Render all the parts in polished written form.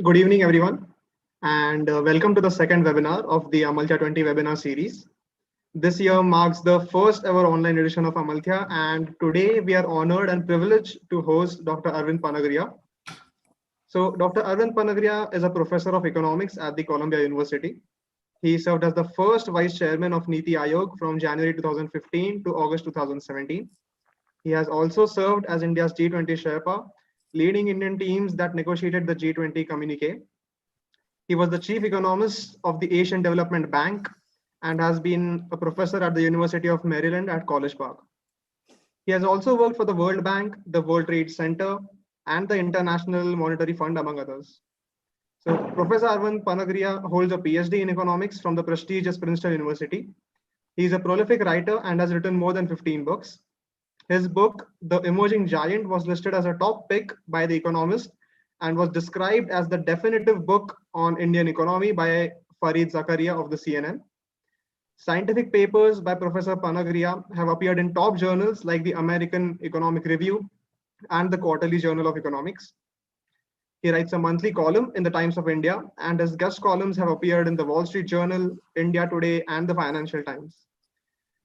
Good evening, everyone, and welcome to the second webinar of the Amalthea 20 webinar series. This year marks the first ever online edition of Amalthea, and today we are honored and privileged to host Dr. Arvind Panagariya. So, Dr. Arvind Panagariya is a professor of economics at the Columbia University. He served as the first vice chairman of NITI Aayog from January 2015 to August 2017. He has also served as India's G20 Sherpa, leading Indian teams that negotiated the G20 communique. He was the chief economist of the Asian Development Bank and has been a professor at the University of Maryland at College Park. He has also worked for the World Bank, the World Trade Center, and the International Monetary Fund, among others. So Professor Arvind Panagariya holds a PhD in economics from the prestigious Princeton University. He is a prolific writer and has written more than 15 books. His book, The Emerging Giant, was listed as a top pick by The Economist and was described as the definitive book on Indian economy by Fareed Zakaria of the CNN. Scientific papers by Professor Panagariya have appeared in top journals like the American Economic Review and the Quarterly Journal of Economics. He writes a monthly column in the Times of India, and his guest columns have appeared in the Wall Street Journal, India Today, and the Financial Times.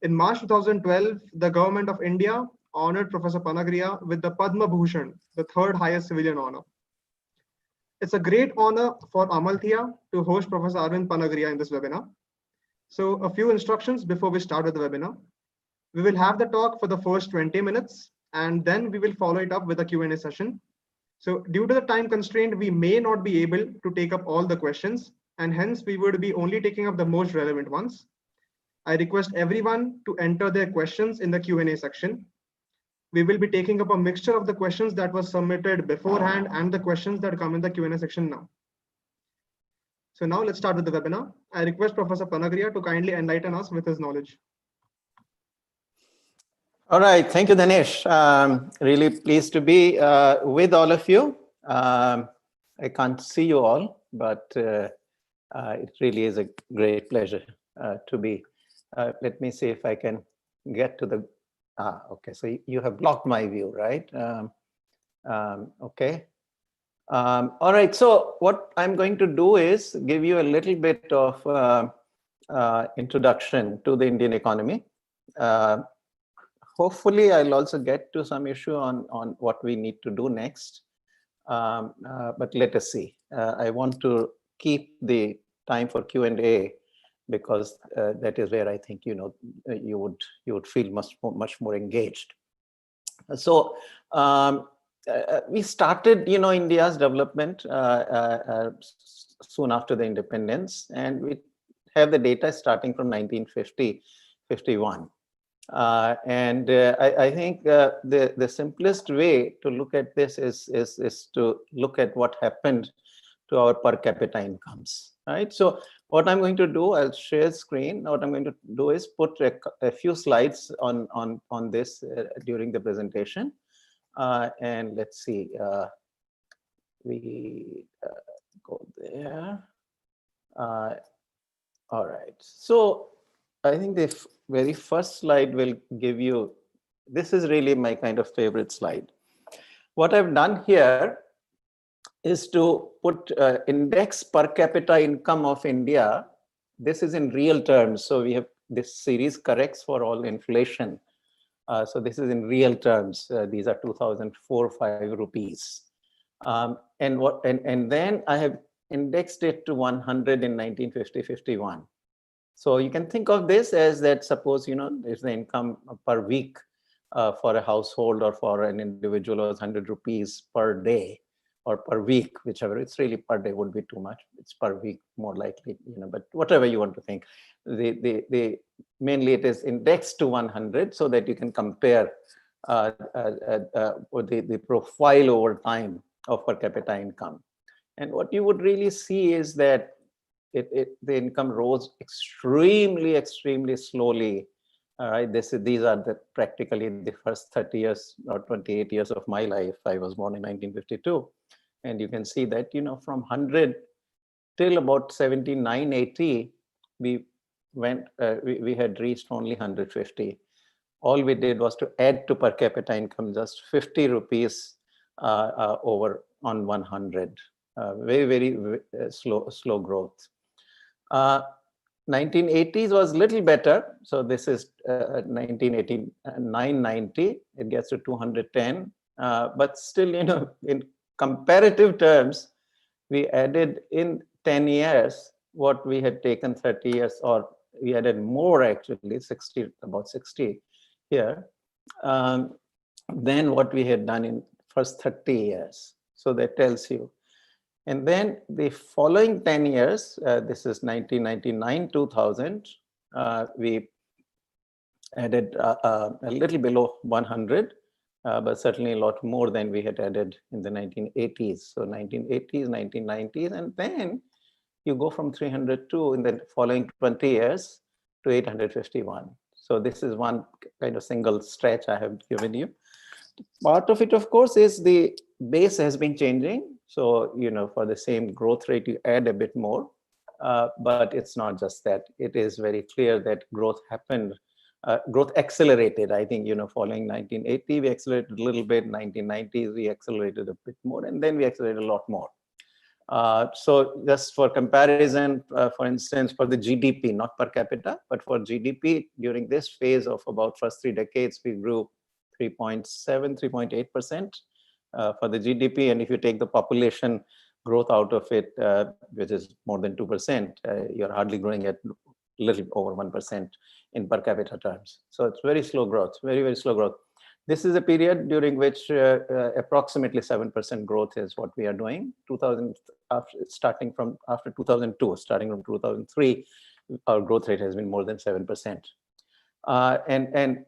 In March 2012, the government of India honored Professor Panagariya with the Padma Bhushan, the third highest civilian honor. It's a great honor for Amalthea to host Professor Arvind Panagariya in this webinar. So a few instructions before we start with the webinar. We will have the talk for the first 20 minutes, and then we will follow it up with a Q&A session. So due to the time constraint, we may not be able to take up all the questions, and hence we would be only taking up the most relevant ones. I request everyone to enter their questions in the Q&A section. We will be taking up a mixture of the questions that were submitted beforehand and the questions that come in the Q&A section now. So now let's start with the webinar. I request Professor Panagariya to kindly enlighten us with his knowledge. All right, thank you, Dinesh. Really pleased to be with all of you. I can't see you all, but it really is a great pleasure to be. Let me see if I can get to the, okay, so you have blocked my view, right? Okay. All right, so what I'm going to do is give you a little bit of introduction to the Indian economy. Hopefully, I'll also get to some issue on what we need to do next, but let us see. I want to keep the time for Q&A because that is where I think you would feel much more engaged. So we started India's development soon after the independence, and we have the data starting from 1950-51. And I think the simplest way to look at this is to look at what happened to our per capita incomes, right? So what I'm going to do, I'll share screen. What I'm going to do is put a few slides on this during the presentation. And let's see, we go there. All right, so I think the very first slide will give you, this is really my kind of favorite slide. What I've done here is to put index per capita income of India. This is in real terms. So we have, this series corrects for all inflation. So this is in real terms. These are 2004-5 rupees. And then I have indexed it to 100 in 1950-51. So you can think of this as that, suppose, there's the income per week for a household or for an individual was 100 rupees per day or per week, whichever. It's really per day would be too much. It's per week more likely, but whatever you want to think. Mainly it is indexed to 100 so that you can compare the profile over time of per capita income. And what you would really see is that the income rose extremely slowly. All right, these are practically the first 30 years or 28 years of my life. I was born in 1952, and you can see that from 100 till about 79, 80, we had reached only 150. All we did was to add to per capita income just 50 rupees over on 100. very slow growth. 1980s was little better. So this is 1989, 90. It gets to 210. But still, in comparative terms, we added in 10 years what we had taken 30 years, or we added more actually, about 60 here, than what we had done in first 30 years. So that tells you. And then the following 10 years, this is 1999, 2000, we added a little below 100, but certainly a lot more than we had added in the 1980s. So 1980s, 1990s, and then you go from 302 in the following 20 years to 851. So this is one kind of single stretch I have given you. Part of it, of course, is the base has been changing. So, for the same growth rate, you add a bit more. But it's not just that. It is very clear that growth happened. Growth accelerated. I think, following 1980, we accelerated a little bit. 1990s, we accelerated a bit more. And then we accelerated a lot more. So just for comparison, for instance, for the GDP, not per capita, but for GDP, during this phase of about first 3 decades, we grew 3.7, 3.8% for the GDP. And if you take the population growth out of it, which is more than 2%, you're hardly growing at a little over 1% in per capita terms. So it's very slow growth, very slow growth. This is a period during which approximately 7% growth is what we are doing. Starting from after 2002, starting from 2003, our growth rate has been more than 7%. And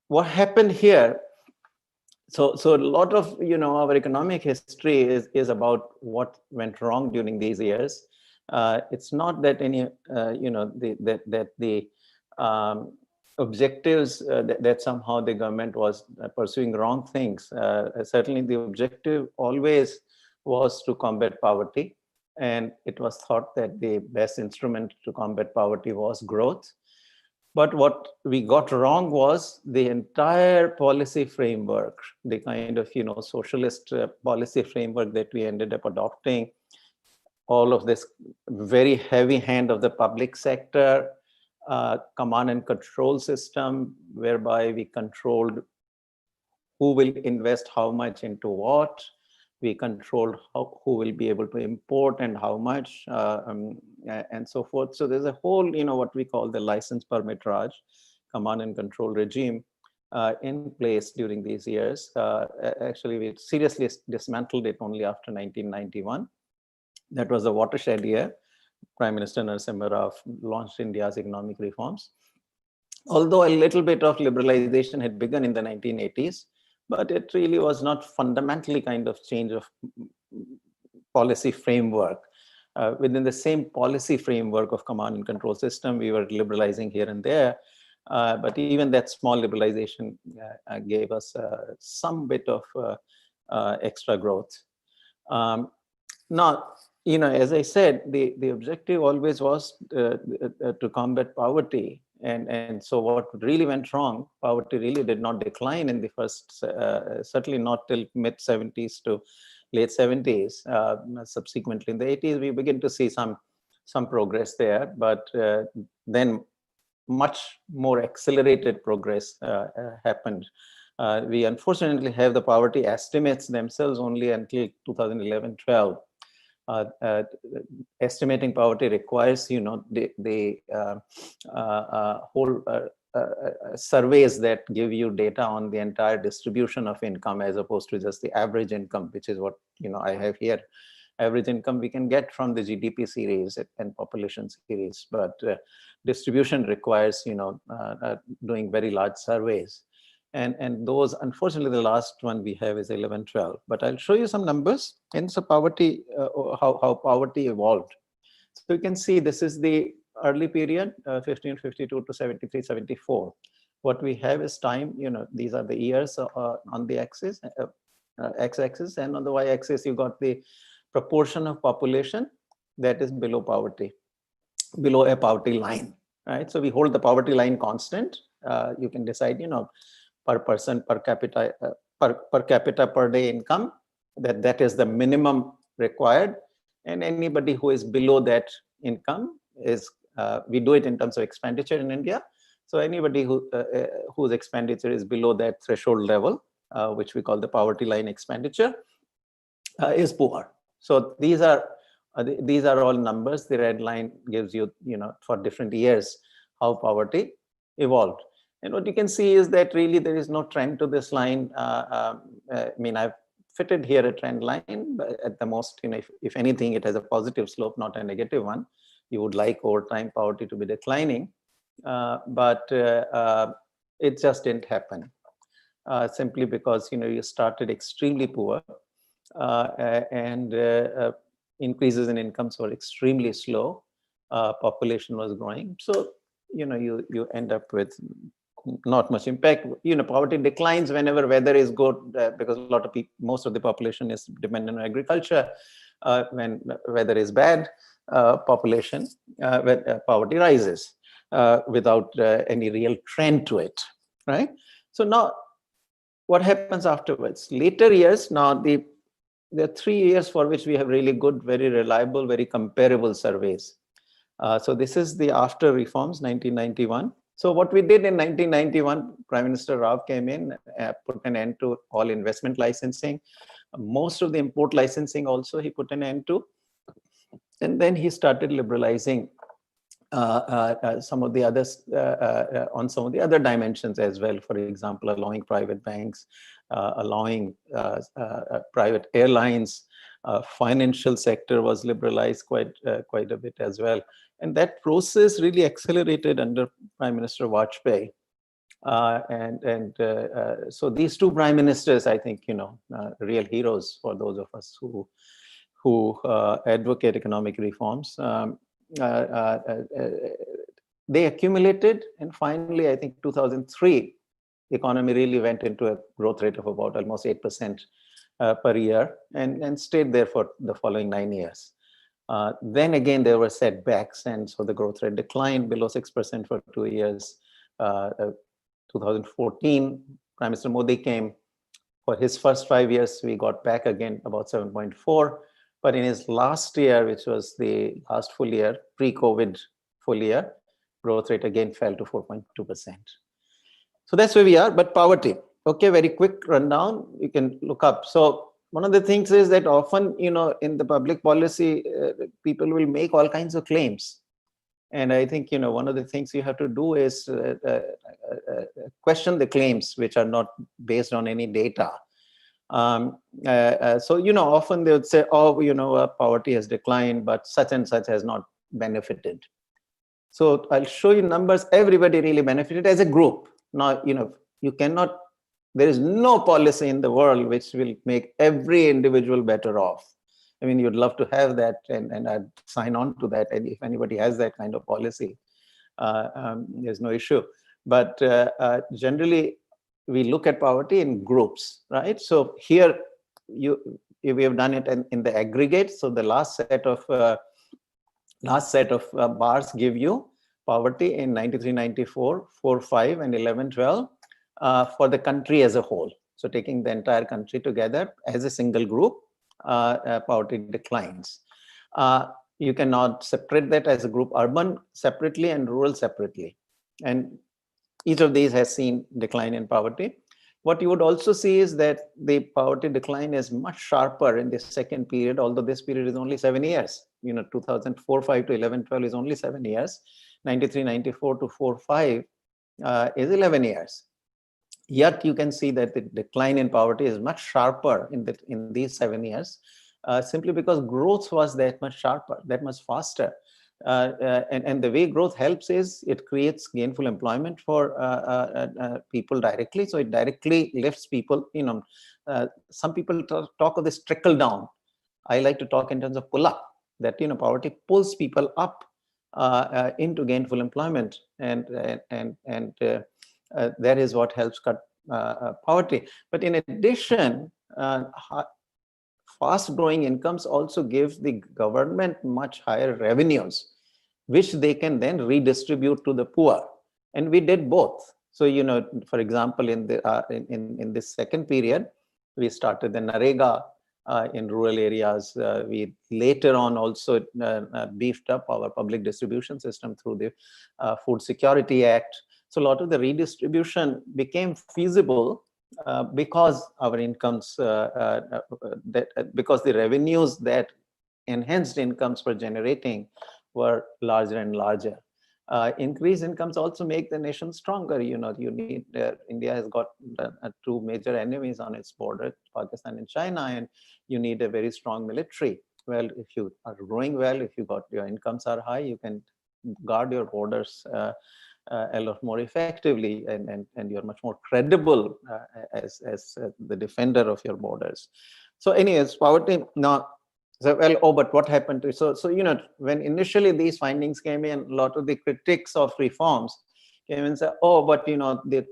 what happened here? So a lot of our economic history is about what went wrong during these years. It's not that any the objectives that somehow the government was pursuing wrong things. Certainly, the objective always was to combat poverty, and it was thought that the best instrument to combat poverty was growth. But what we got wrong was the entire policy framework, the kind of socialist policy framework that we ended up adopting. All of this very heavy hand of the public sector, command and control system, whereby we controlled who will invest how much into what. We controlled who will be able to import and how much, and so forth. So there's a whole, what we call the license permit Raj, command and control regime in place during these years. Actually, we seriously dismantled it only after 1991. That was a watershed year. Prime Minister Narasimha Rao launched India's economic reforms. Although a little bit of liberalization had begun in the 1980s, but it really was not fundamentally kind of change of policy framework. Within the same policy framework of command and control system, we were liberalizing here and there. But even that small liberalization gave us some bit of extra growth. Now, as I said, the objective always was to combat poverty. And so what really went wrong, poverty really did not decline in the first, certainly not till mid 70s to late 70s. Subsequently in the 80s, we begin to see some progress there, but then much more accelerated progress happened. We unfortunately have the poverty estimates themselves only until 2011-12. Estimating poverty requires, the whole surveys that give you data on the entire distribution of income, as opposed to just the average income, which is what I have here. Average income we can get from the GDP series and population series, but distribution requires, doing very large surveys. And those, unfortunately, the last one we have is 11-12. But I'll show you some numbers. And so poverty, how poverty evolved. So you can see this is the early period, 1552 to 73-74. What we have is time. These are the years on the axis, x-axis, and on the y-axis you got the proportion of population that is below poverty, below a poverty line. Right. So we hold the poverty line constant. You can decide, per person, per capita per day income, that is the minimum required, and anybody who is below that income is, we do it in terms of expenditure in India. So anybody whose expenditure is below that threshold level, which we call the poverty line expenditure, is poor. So these are all numbers. The red line gives you, for different years, how poverty evolved. And what you can see is that really there is no trend to this line. I mean, I've fitted here a trend line, but at the most, if anything, it has a positive slope, not a negative one. You would like over time poverty to be declining, but it just didn't happen, simply because you started extremely poor, and increases in incomes were extremely slow. Population was growing, so you end up with not much impact. Poverty declines whenever weather is good, because a lot of people, most of the population is dependent on agriculture. When weather is bad, poverty rises without any real trend to it, right? So now, what happens afterwards? Later years, now there are 3 years for which we have really good, very reliable, very comparable surveys. So this is the after reforms, 1991. So what we did in 1991, Prime Minister Rao came in, put an end to all investment licensing. Most of the import licensing also he put an end to. And then he started liberalizing some of the others, on some of the other dimensions as well. For example, allowing private banks, allowing private airlines, financial sector was liberalized quite a bit as well. And that process really accelerated under Prime Minister Vajpayee. So these two prime ministers, I think, real heroes for those of us who advocate economic reforms. They accumulated, and finally, I think 2003, the economy really went into a growth rate of about almost 8% per year, and stayed there for the following 9 years. Then again, there were setbacks, and so the growth rate declined below 6% for 2 years. 2014, Prime Minister Modi came. For his first 5 years, we got back again about 7.4. But in his last year, which was the last full year, pre-COVID full year, growth rate again fell to 4.2%. So that's where we are. But poverty, okay, very quick rundown, you can look up. So one of the things is that often, in the public policy, people will make all kinds of claims. And I think, one of the things you have to do is question the claims which are not based on any data. So, often they would say, oh, poverty has declined, but such and such has not benefited. So I'll show you numbers. Everybody really benefited as a group. Now, you cannot, there is no policy in the world which will make every individual better off. I mean, you'd love to have that, and I'd sign on to that. And if anybody has that kind of policy, there's no issue. But generally, we look at poverty in groups, right? So here, we have done it in the aggregate. So the last set of bars give you poverty in 93, 94, 4, 5, and 11, 12 for the country as a whole. So taking the entire country together as a single group, poverty declines. You cannot separate that as a group, urban separately and rural separately. And each of these has seen decline in poverty. What you would also see is that the poverty decline is much sharper in the second period, although this period is only 7 years. 2004-5 to 11-12 is only 7 years. 93-94 to 4-5 is 11 years. Yet you can see that the decline in poverty is much sharper in these 7 years, simply because growth was that much sharper, that much faster. And the way growth helps is it creates gainful employment for people directly. So it directly lifts people. Some people talk of this trickle down. I like to talk in terms of pull up, that poverty pulls people up into gainful employment, and that is what helps cut poverty. But in addition, fast growing incomes also gives the government much higher revenues, which they can then redistribute to the poor. And we did both. So, for example, in this second period, we started the Narega in rural areas. We later on also beefed up our public distribution system through the Food Security Act. So a lot of the redistribution became feasible because our incomes, because the revenues that enhanced incomes were generating were larger and larger. Increased incomes also make the nation stronger. You need India has got two major enemies on its border, Pakistan and China, and you need a very strong military. Well, if you are growing well, if your incomes are high, you can guard your borders a lot more effectively, and you're much more credible as the defender of your borders. So anyways, poverty now. So, well, but what happened to so when initially these findings came in, a lot of the critics of reforms came and said, but the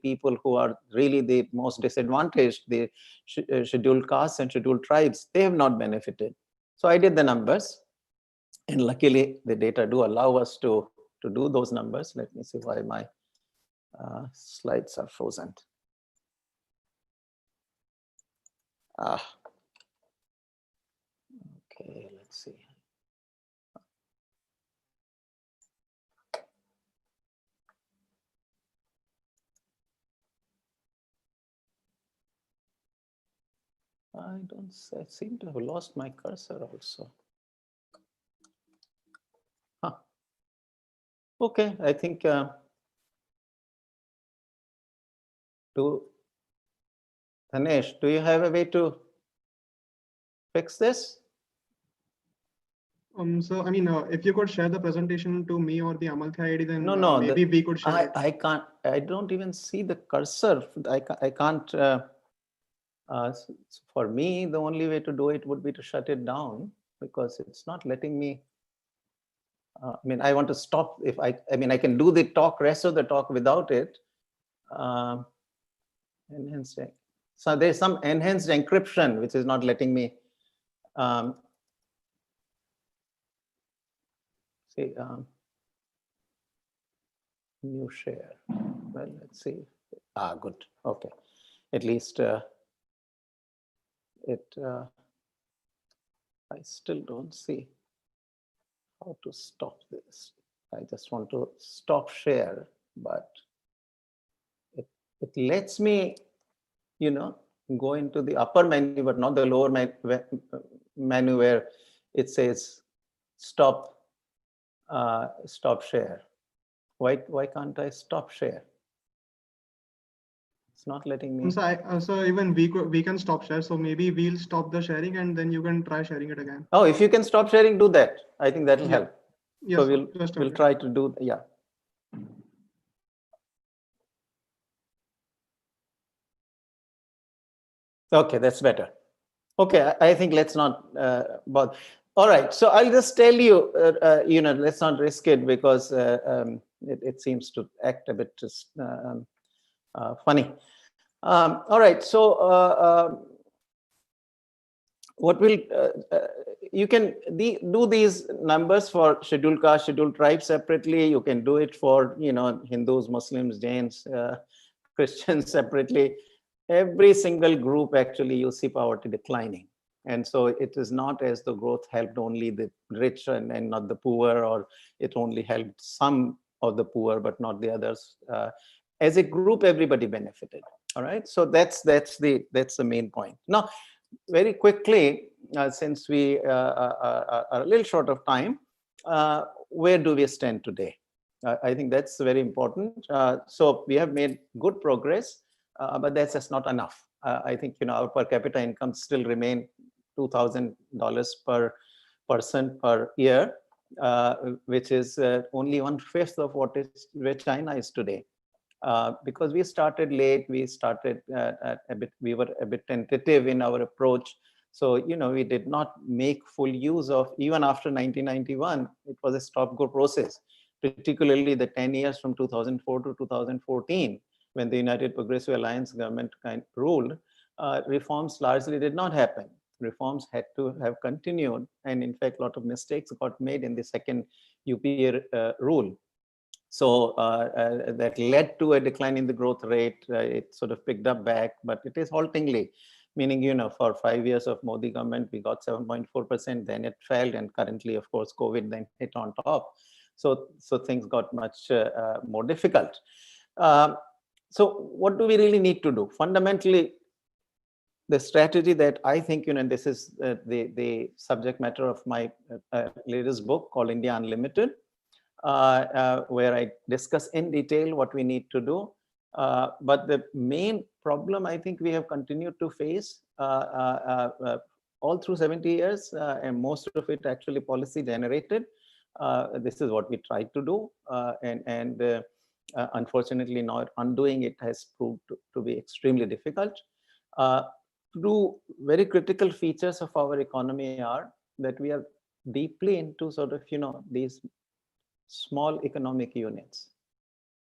people who are really the most disadvantaged, the scheduled castes and scheduled tribes, they have not benefited. So I did the numbers, and luckily the data do allow us to do those numbers. Let me see why my slides are frozen. Okay, let's see. I seem to have lost my cursor also. Okay, I think Dhanesh, do you have a way to fix this? So, I mean, if you could share the presentation to me or the Amalthea ID, then No, maybe we could share it. I can't. I don't even see the cursor. I can't. For me, the only way to do it would be to shut it down, because it's not letting me. I mean, I want to stop. If I mean, I can do the rest of the talk without it. Enhanced. So there's some enhanced encryption which is not letting me. See, new share. Well, let's see. Good. Okay. At least I still don't see how to stop this. I just want to stop share, but it lets me, go into the upper menu, but not the lower menu where it says stop share. Why can't I stop share? It's not letting me. So even we can stop share. So maybe we'll stop the sharing and then you can try sharing it again. Oh, if you can stop sharing, do that. I think that will help. Yes, so we'll try to do, yeah. Okay, that's better. Okay, I think let's not bother. All right, so I'll just tell you, let's not risk it, because it seems to act a bit just funny. All right, so what will you can do these numbers for scheduled caste, scheduled tribes separately. You can do it for Hindus, Muslims, Jains, Christians separately. Every single group, actually, you see poverty declining. And so it is not as the growth helped only the rich and not the poor, or it only helped some of the poor but not the others. As a group, everybody benefited. All right, so that's the main point. Now, very quickly, since we are a little short of time, where do we stand today? I think that's very important. So we have made good progress, but that's just not enough. I think our per capita income still remain $2,000 per person per year, which is only 1/5 of where China is today. Because we started late, we were a bit tentative in our approach. So, we did not make full use of, even after 1991, it was a stop-go process, particularly the 10 years from 2004 to 2014, when the United Progressive Alliance government ruled. Reforms largely did not happen. Reforms had to have continued. And in fact, a lot of mistakes got made in the second UPA rule. So that led to a decline in the growth rate. It sort of picked up back, but it is haltingly. meaning, for 5 years of Modi government, we got 7.4%, then it fell, and currently, of course, COVID then hit on top. So things got much more difficult. So what do we really need to do? Fundamentally, the strategy that I think, and this is the subject matter of my latest book called India Unlimited, where I discuss in detail what we need to do. But the main problem I think we have continued to face all through 70 years, and most of it actually policy generated. This is what we tried to do, and unfortunately, now undoing it has proved to be extremely difficult. Two very critical features of our economy are that we are deeply into sort of, these small economic units.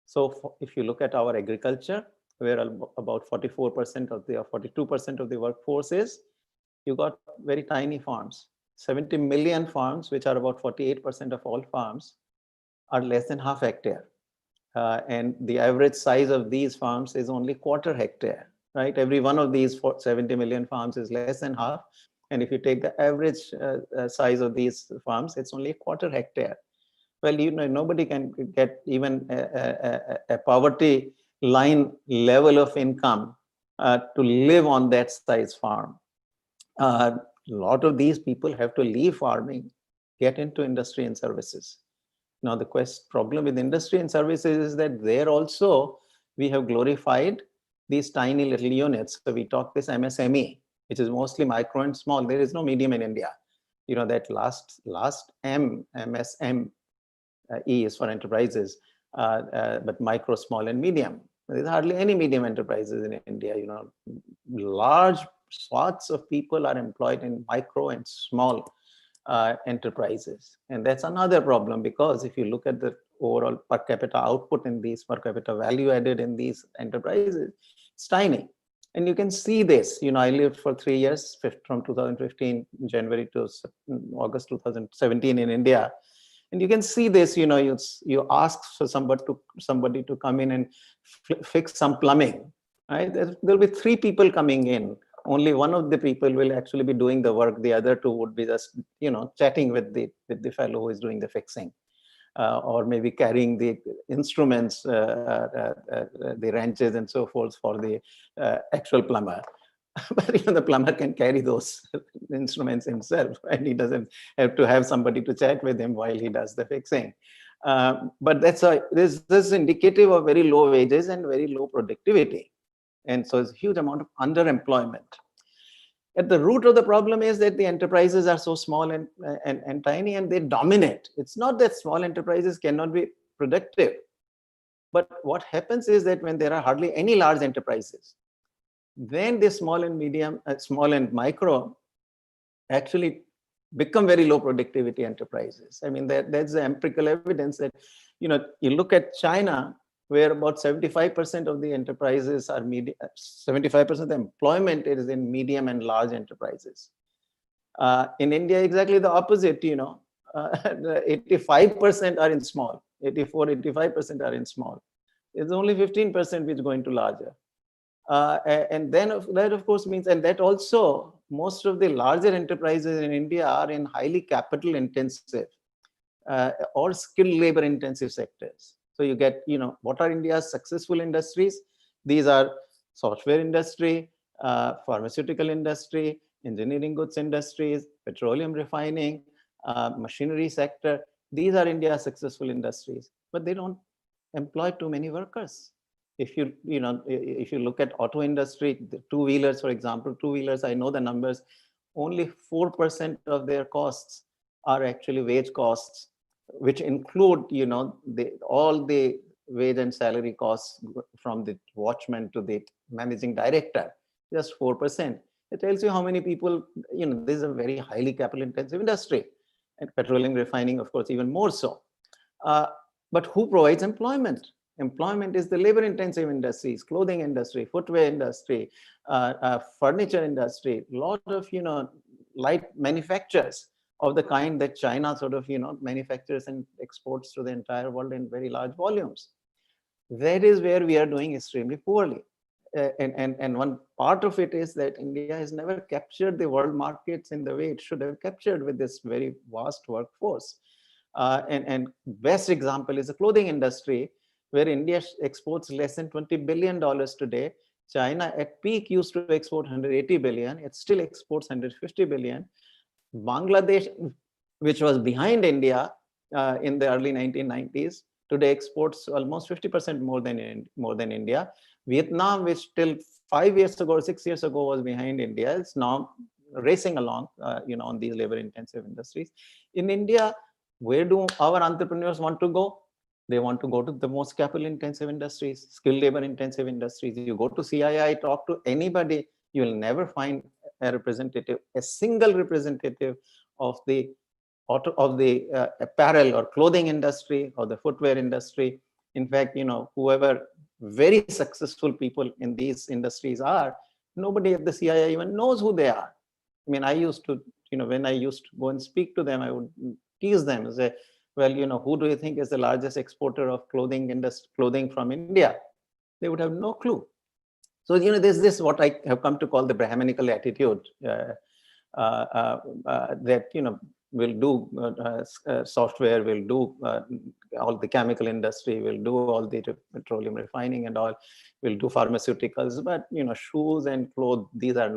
So if you look at our agriculture, where about 44% of the, or 42% of the workforce is, you got very tiny farms. 70 million farms, which are about 48% of all farms, are less than half hectare. And the average size of these farms is only quarter hectare, right? Every one of these 70 million farms is less than half. And if you take the average size of these farms, it's only a quarter hectare. Well, nobody can get even a poverty line level of income to live on that size farm. A lot of these people have to leave farming, get into industry and services. Now, the problem with industry and services is that there also we have glorified these tiny little units. So we talk this MSME, which is mostly micro and small. There is no medium in India. That last M, MSM, E is for enterprises, but micro, small, and medium. There's hardly any medium enterprises in India. Large swaths of people are employed in micro and small enterprises. And that's another problem, because if you look at the overall per capita output in these, per capita value added in these enterprises, it's tiny. And you can see this. I lived for 3 years, from 2015 January to August 2017 in India. And you can see this. You ask for somebody to come in and fix some plumbing, right? There'll be 3 people coming in. Only one of the people will actually be doing the work. The other 2 would be just, chatting with the fellow who is doing the fixing, or maybe carrying the instruments, the wrenches and so forth for the actual plumber. But the plumber can carry those instruments himself, and he doesn't have to have somebody to chat with him while he does the fixing. But this is indicative of very low wages and very low productivity. And so it's a huge amount of underemployment. At the root of the problem is that the enterprises are so small and tiny, and they dominate. It's not that small enterprises cannot be productive. But what happens is that when there are hardly any large enterprises, then the small and medium, small and micro actually become very low productivity enterprises. I mean, that's the empirical evidence that, you look at China, where about 75% of the enterprises are 75% of the employment is in medium and large enterprises. In India, exactly the opposite, 85% are in small, 85% are in small. It's only 15% which go into larger. And then that, of course, means, and that also, most of the larger enterprises in India are in highly capital intensive or skilled labor intensive sectors. So you get, what are India's successful industries? These are software industry, pharmaceutical industry, engineering goods industries, petroleum refining, machinery sector. These are India's successful industries, but they don't employ too many workers. If you look at auto industry, the 2-wheelers, for example, 2-wheelers, I know the numbers, only 4% of their costs are actually wage costs, which include, all the wage and salary costs from the watchman to the managing director, just 4%. It tells you how many people, this is a very highly capital intensive industry, and petroleum refining, of course, even more so. But who provides employment? Employment is the labor intensive industries, clothing industry, footwear industry, furniture industry, a lot of, light manufacturers of the kind that China sort of, manufactures and exports to the entire world in very large volumes. That is where we are doing extremely poorly. And one part of it is that India has never captured the world markets in the way it should have captured with this very vast workforce. And best example is the clothing industry, where India exports less than $20 billion today. China at peak used to export 180 billion. It still exports 150 billion. Bangladesh, which was behind India in the early 1990s, today exports almost 50% more than India. Vietnam, which till 5 years ago, 6 years ago was behind India, is now racing along, on these labor-intensive industries. In India, where do our entrepreneurs want to go? They want to go to the most capital-intensive industries, skilled labor-intensive industries. You go to CII, talk to anybody, you will never find a representative, a single representative of the apparel or clothing industry or the footwear industry. In fact, whoever very successful people in these industries are, nobody at the CII even knows who they are. I mean, I used to, when I used to go and speak to them, I would tease them and say, well, who do you think is the largest exporter of clothing from India? They would have no clue. So, there's this what I have come to call the Brahmanical attitude that, will do software, will do all the chemical industry, will do all the petroleum refining and all, will do pharmaceuticals, but, shoes and clothes, these are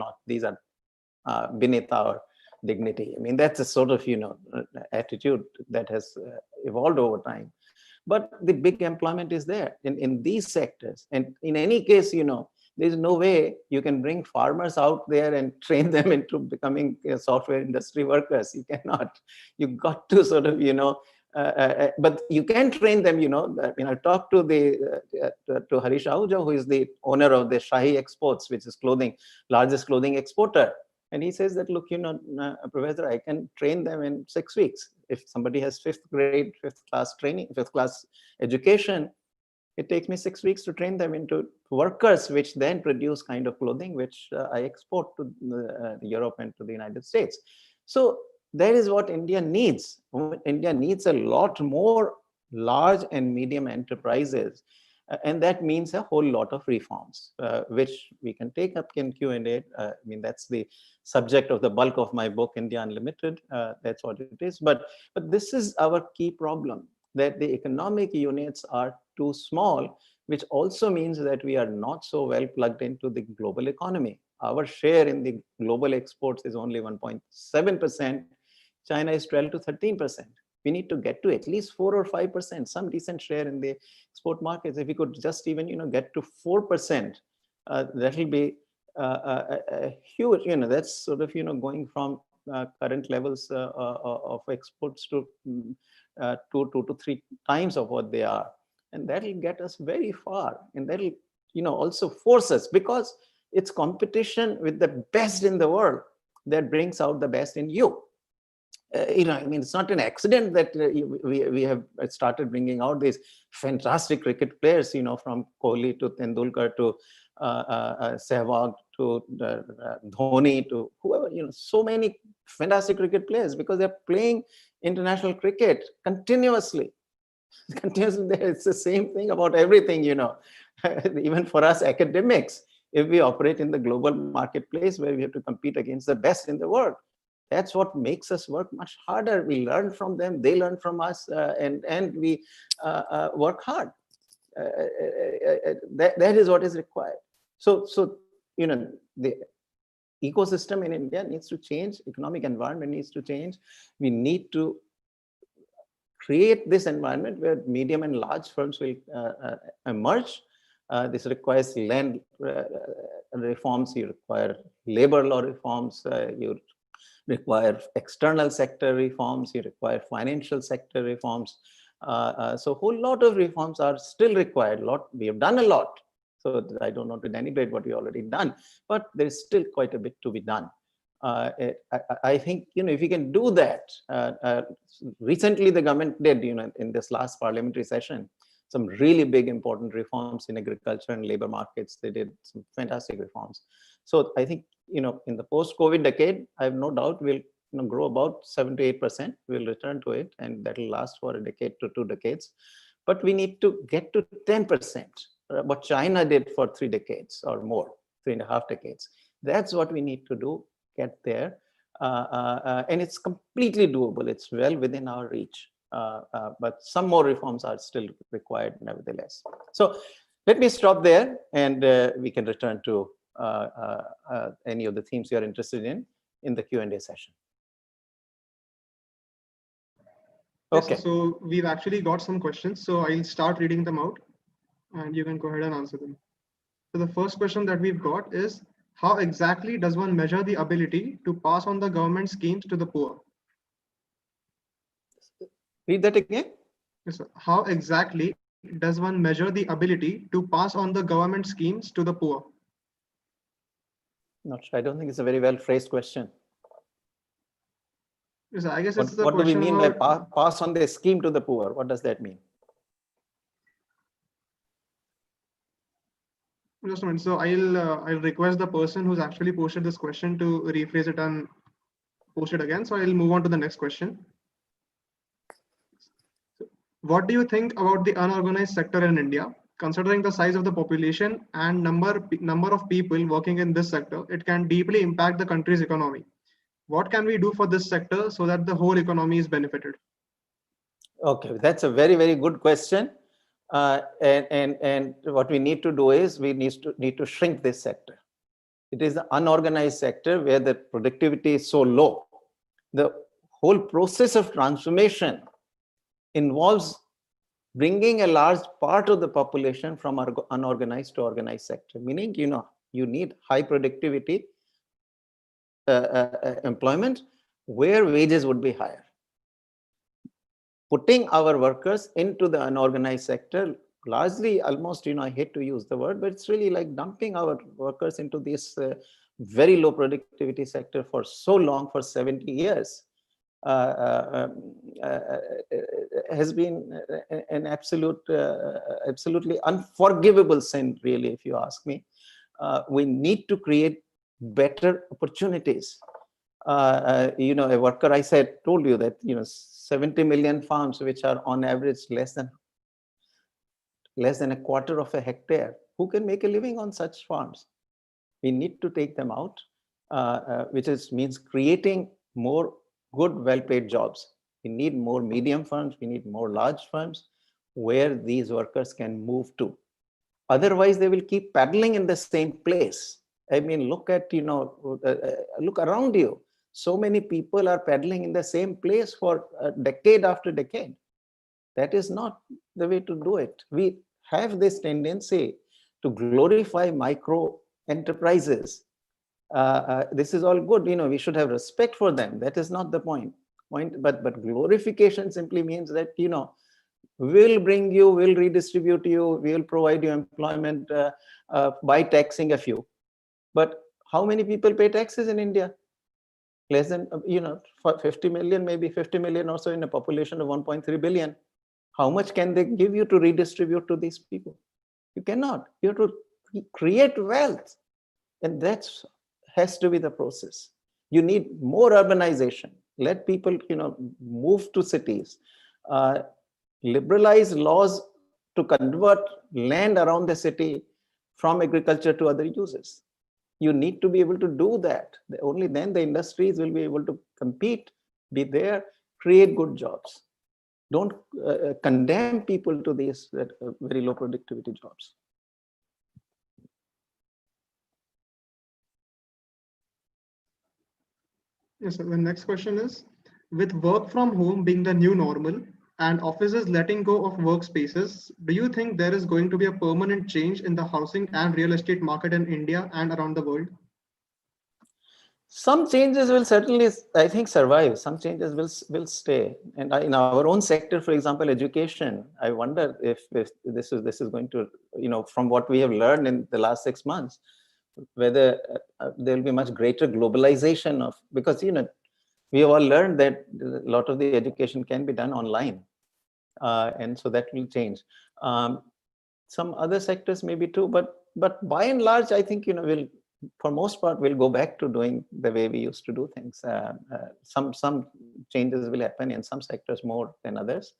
beneath our dignity. I mean, that's a sort of, attitude that has evolved over time. But the big employment is there in these sectors. And in any case, there's no way you can bring farmers out there and train them into becoming software industry workers. You cannot. You got to sort of, but you can train them. I talked to to Harish Ahuja, who is the owner of the Shahi Exports, which is largest clothing exporter. And he says that, look, Professor, I can train them in 6 weeks. If somebody has fifth class education, it takes me 6 weeks to train them into workers, which then produce kind of clothing, which I export to Europe and to the United States. So that is what India needs. India needs a lot more large and medium enterprises. And that means a whole lot of reforms, which we can take up in Q&A. I mean, that's the subject of the bulk of my book, India Unlimited. That's what it is. But this is our key problem, that the economic units are too small, which also means that we are not so well plugged into the global economy. Our share in the global exports is only 1.7%. China is 12 to 13%. We need to get to at least 4 or 5%, some decent share in the export markets. If we could just even, get to 4%, that will be a huge, that's sort of, going from current levels of exports to 2 to 3 times of what they are. And that will get us very far. And that will, also force us, because it's competition with the best in the world that brings out the best in you. I mean, it's not an accident that we have started bringing out these fantastic cricket players, from Kohli to Tendulkar to Sehwag to Dhoni to whoever, so many fantastic cricket players, because they're playing international cricket continuously. It's the same thing about everything, even for us academics. If we operate in the global marketplace where we have to compete against the best in the world, that's what makes us work much harder. We learn from them, they learn from us, and we work hard. That is what is required. So the ecosystem in India needs to change. Economic environment needs to change. We need to create this environment where medium and large firms will emerge. This requires land reforms. You require labor law reforms. You require external sector reforms, you require financial sector reforms. So a whole lot of reforms are still required. We have done a lot. So I don't want to denigrate what we already done, but there is still quite a bit to be done. I think, if you can do that, recently the government did, in this last parliamentary session, some really big important reforms in agriculture and labor markets. They did some fantastic reforms. So I think, in the post-COVID decade, I have no doubt we'll grow about 7 to 8%. We'll return to it, and that will last for a decade to 2 decades. But we need to get to 10%. what China did for 3 decades or more, 3.5 decades. That's what we need to do, get there. And it's completely doable. It's well within our reach. But some more reforms are still required nevertheless. So let me stop there, and we can return to any of the themes you are interested in the Q&A session. Okay. Yes, so we've actually got some questions. So I'll start reading them out and you can go ahead and answer them. So the first question that we've got is, how exactly does one measure the ability to pass on the government schemes to the poor? Read that again. Yes, sir. How exactly does one measure the ability to pass on the government schemes to the poor? Not sure. I don't think it's a very well phrased question. Yes, I guess it's the What do we question mean by about, pass on the scheme to the poor? What does that mean? just a minute. So I'll request the person who's actually posted this question to rephrase it and post it again. So I'll move on to the next question. What do you think about the unorganized sector in India? Considering the size of the population and number of people working in this sector, it can deeply impact the country's economy. What can we do for this sector so that the whole economy is benefited? Okay, that's a very, very good question. And what we need to do is we need to shrink this sector. It is the unorganized sector where the productivity is so low. The whole process of transformation involves bringing a large part of the population from unorganized to organized sector, meaning, you need high productivity employment where wages would be higher. Putting our workers into the unorganized sector, largely almost, I hate to use the word, but it's really like dumping our workers into this very low productivity sector for so long, for 70 years, has been an absolutely unforgivable sin, really, if you ask me. We need to create better opportunities. A worker, I told you that 70 million farms, which are on average less than a quarter of a hectare. Who can make a living on such farms? We need to take them out, which means creating more good, well-paid jobs. We need more medium firms. We need more large firms where these workers can move to. Otherwise, they will keep paddling in the same place. I mean, look around you. So many people are paddling in the same place for decade after decade. That is not the way to do it. We have this tendency to glorify micro enterprises. This is all good. We should have respect for them. That is not the point. But glorification simply means that, we'll bring you, we'll redistribute you, we'll provide you employment by taxing a few. But how many people pay taxes in India? Less than, 50 million, maybe 50 million or so in a population of 1.3 billion. How much can they give you to redistribute to these people? You cannot. You have to create wealth. And that has to be the process. You need more urbanization. Let people, move to cities. Liberalize laws to convert land around the city from agriculture to other uses. You need to be able to do that. Only then the industries will be able to compete, be there, create good jobs. Don't condemn people to these very low productivity jobs. Yes, sir. The next question is, with work from home being the new normal and offices letting go of workspaces, do you think there is going to be a permanent change in the housing and real estate market in India and around the world? Some changes will certainly, I think, survive. Some changes will stay. And in our own sector, for example, education, I wonder if this is going to, from what we have learned in the last 6 months, whether there will be much greater globalization of, because, we have all learned that a lot of the education can be done online. And so that will change. Some other sectors maybe too, but by and large, I think, for most part, we'll go back to doing the way we used to do things. Some changes will happen in some sectors more than others.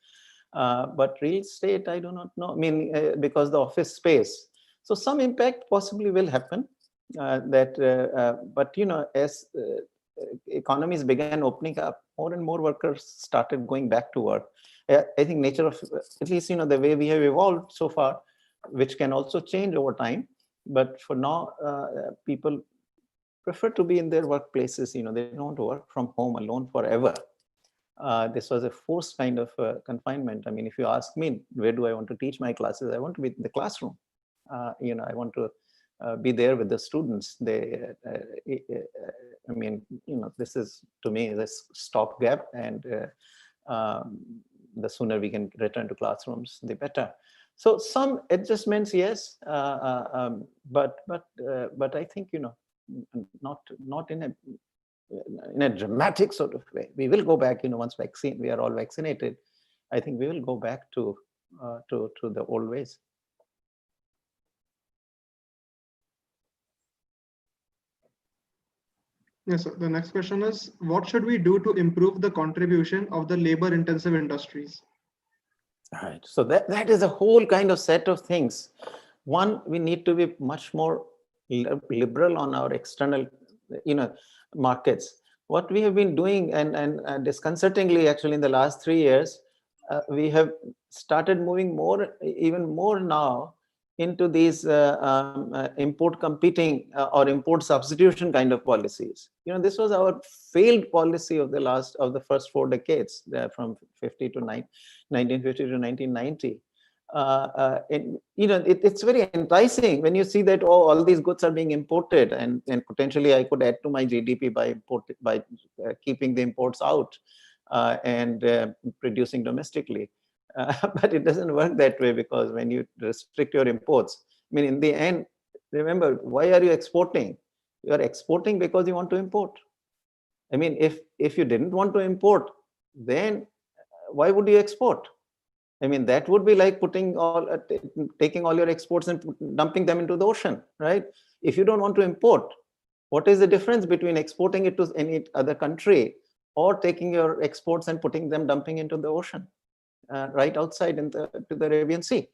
But real estate, I do not know. I mean, because the office space. So some impact possibly will happen. But as economies began opening up, more and more workers started going back to work. I think nature of, at least the way we have evolved so far, which can also change over time. But for now, people prefer to be in their workplaces. They don't want to work from home alone forever. This was a forced kind of confinement. I mean, if you ask me, where do I want to teach my classes? I want to be in the classroom. I want to be there with the students. I mean, this is, to me, this stopgap, and the sooner we can return to classrooms, the better. So some adjustments, yes, but I think not in a dramatic sort of way. We will go back, once we are all vaccinated. I think we will go back to the old ways. Yes, sir. The next question is, what should we do to improve the contribution of the labor-intensive industries? All right. So that is a whole kind of set of things. One, we need to be much more liberal on our external, markets. What we have been doing, and disconcertingly, actually, in the last 3 years, we have started moving even more now into these import competing or import substitution kind of policies. This was our failed policy of the first 4 decades, from 1950 to 1990. It's very enticing when you see that all these goods are being imported, and potentially I could add to my GDP by keeping the imports out and producing domestically. But it doesn't work that way, because when you restrict your imports, I mean, in the end, remember, why are you exporting? You are exporting because you want to import. I mean, if you didn't want to import, then why would you export? I mean, that would be like taking all your exports and dumping them into the ocean, right? If you don't want to import, what is the difference between exporting it to any other country or taking your exports and dumping into the ocean, right outside to the Arabian Sea?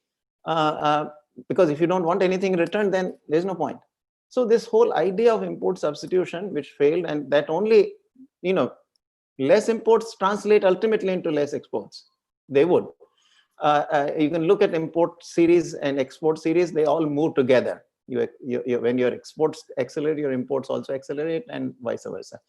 Because if you don't want anything in return, then there's no point. So this whole idea of import substitution, which failed, and that only, less imports translate ultimately into less exports. They would. You can look at import series and export series, they all move together. When your exports accelerate, your imports also accelerate, and vice versa.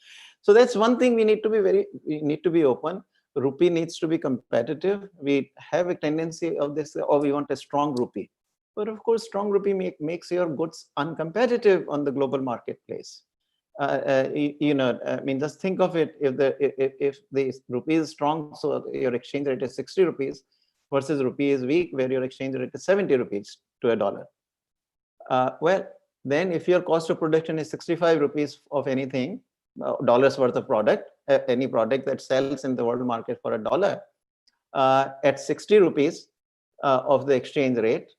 So that's one thing we need to be open. Rupee needs to be competitive. We have a tendency of this, we want a strong rupee. But of course, strong rupee makes your goods uncompetitive on the global marketplace. I mean, just think of it, if the rupee is strong, so your exchange rate is 60 rupees, versus rupee is weak, where your exchange rate is 70 rupees to a dollar. Well, then if your cost of production is 65 rupees of anything, dollars worth of product, any product that sells in the world market for $1, at 60 rupees of the exchange rate,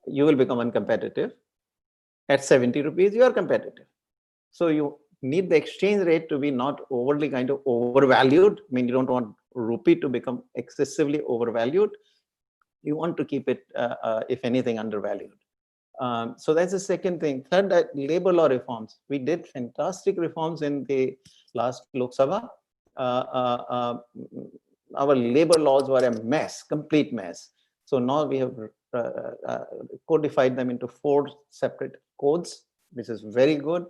you will become uncompetitive. At 70 rupees, you are competitive. So you need the exchange rate to be not overly kind of overvalued. I mean, you don't want rupee to become excessively overvalued. You want to keep it, if anything, undervalued. So that's the second thing. Third, labor law reforms. We did fantastic reforms in the last Lok Sabha. Our labor laws were a mess, complete mess. So now we have codified them into 4 separate codes, which is very good.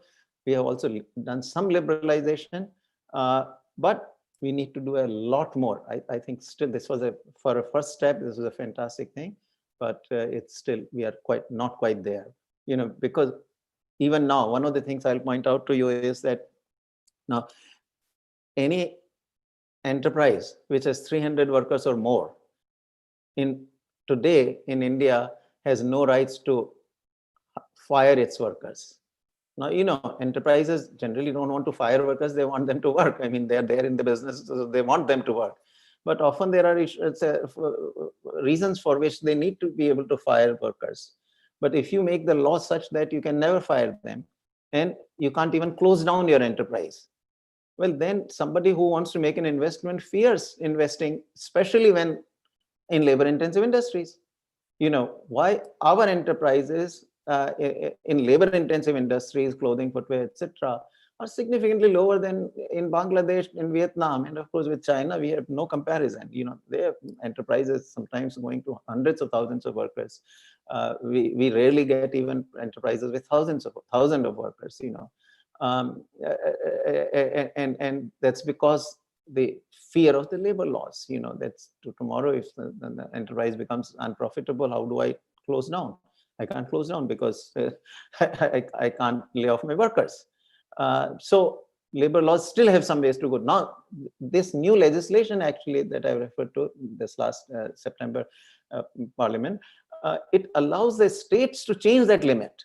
We have also done some liberalization, but we need to do a lot more. I think still this was for a first step, this was a fantastic thing, but it's still, we are not quite there. Because even now, one of the things I'll point out to you is that now any enterprise which has 300 workers or more today in India has no rights to fire its workers. Now, enterprises generally don't want to fire workers, they want them to work. I mean, they're there in the business, so they want them to work. But often there are reasons for which they need to be able to fire workers. But if you make the law such that you can never fire them, and you can't even close down your enterprise, well, then somebody who wants to make an investment fears investing, especially when in labor-intensive industries. Why our enterprises in labor-intensive industries, clothing, footwear, etc., are significantly lower than in Bangladesh, in Vietnam, and of course with China, we have no comparison. They have enterprises sometimes going to hundreds of thousands of workers. We rarely get even enterprises with thousands of workers. And that's because the fear of the labor laws. That's tomorrow if the enterprise becomes unprofitable, how do I close down? I can't close down because I can't lay off my workers. So labor laws still have some ways to go. Now, this new legislation actually that I referred to this last September Parliament, it allows the states to change that limit.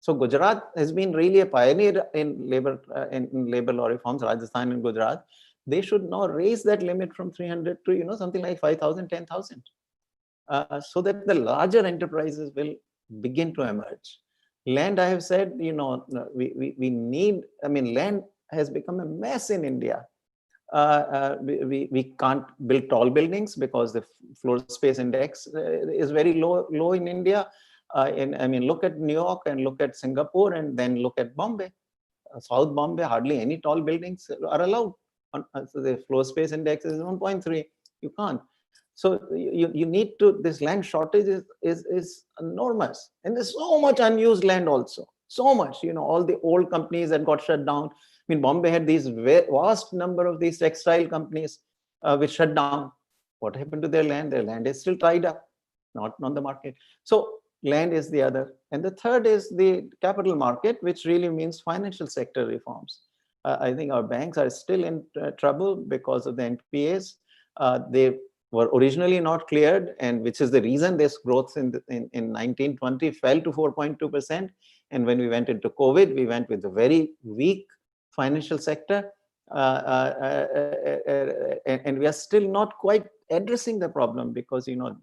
So Gujarat has been really a pioneer in labor law reforms. Rajasthan and Gujarat, they should now raise that limit from 300 to something like 5,000, 10,000, so that the larger enterprises will begin to emerge. Land, I have said, we need. I mean, land has become a mess in India. We can't build tall buildings because the floor space index is very low in India. Look at New York and look at Singapore and then look at Bombay. South Bombay, hardly any tall buildings are allowed. So the floor space index is 1.3. You can't. So you need to, this land shortage is enormous. And there's so much unused land also. So much, all the old companies that got shut down. Bombay had these vast number of these textile companies which shut down. What happened to their land? Their land is still tied up, not on the market. So land is the other. And the third is the capital market, which really means financial sector reforms. I think our banks are still in trouble because of the NPAs. They were originally not cleared, and which is the reason this growth in 1920 fell to 4.2%. And when we went into COVID, we went with a very weak financial sector. And we are still not quite addressing the problem because, even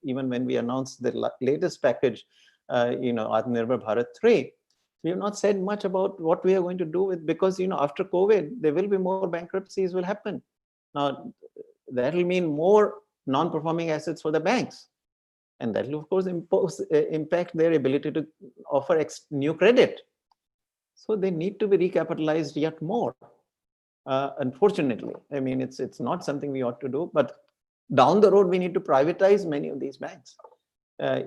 when we announced the latest package, Atmanirbhar Bharat 3, we have not said much about what we are going to do with, because, after COVID, there will be more bankruptcies will happen. Now, that will mean more non-performing assets for the banks. And that will, of course, impact their ability to offer new credit. So they need to be recapitalized yet more. Unfortunately, it's not something we ought to do, but down the road, we need to privatize many of these banks. Why